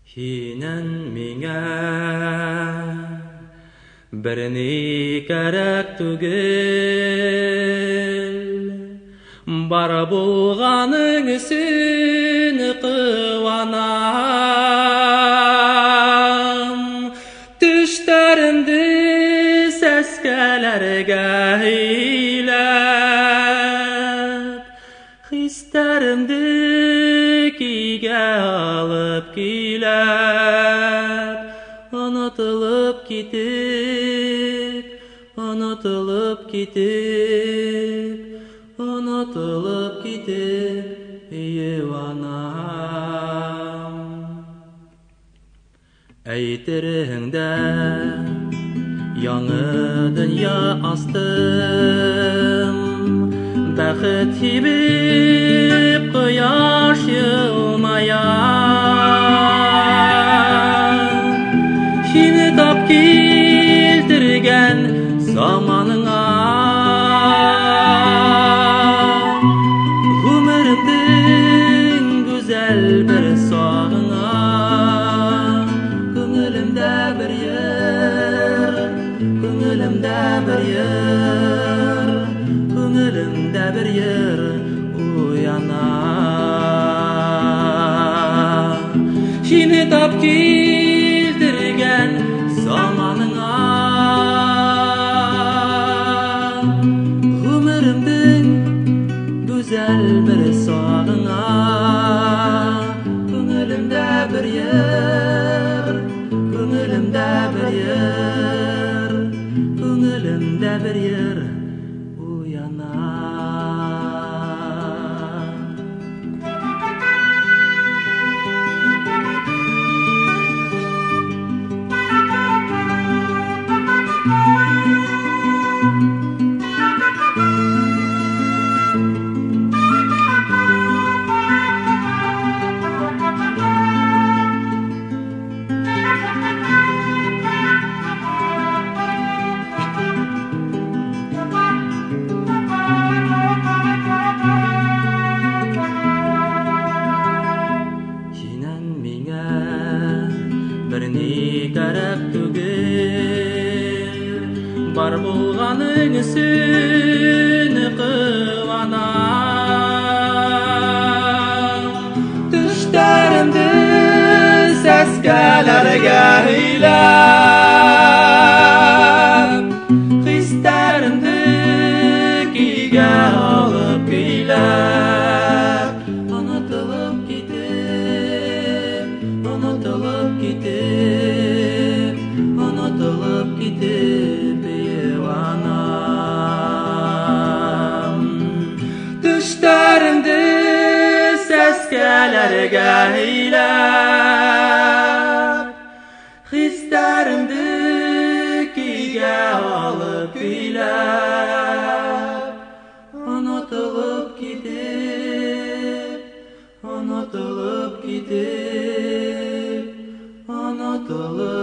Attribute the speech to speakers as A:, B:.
A: Hinен миңа берни керек түгел, бар булганың өчен кыланам. Төшләремде сәскәләргә әйләп, хисләремде кигә алып киләп, онытылып китеп, онытылып китеп, онытылып китеп, юанам. Әйтереңдә яңы дөнья астым, бәхет һибеп кояш елмая. Сине тап килтергән заманыңа, гомеремдең гүзәл бер сагыңа. Күңелемдә бер йыр, күңелемдә бер йыр, күңелемдә бер йыр уяна. Сине тап килтергән заманыңа, гомеремдең гүзәл бер сагыңа. Күңелемдә бер йыр, күңелемдә бер йыр, күңелемдә бер йыр уяна. Берни керек түгел, бар булганың өчен кыланам. Төшләремде сәскәләргә әйләп, хисләремде кигә алып киләп, онытылып китеп, онытылып китеп, онытылып китеп юанам. Төшләремде сәскәләргә әйләп, хисләремде кигә алып киләп, онытылып китеп, онытылып китеп, онытылып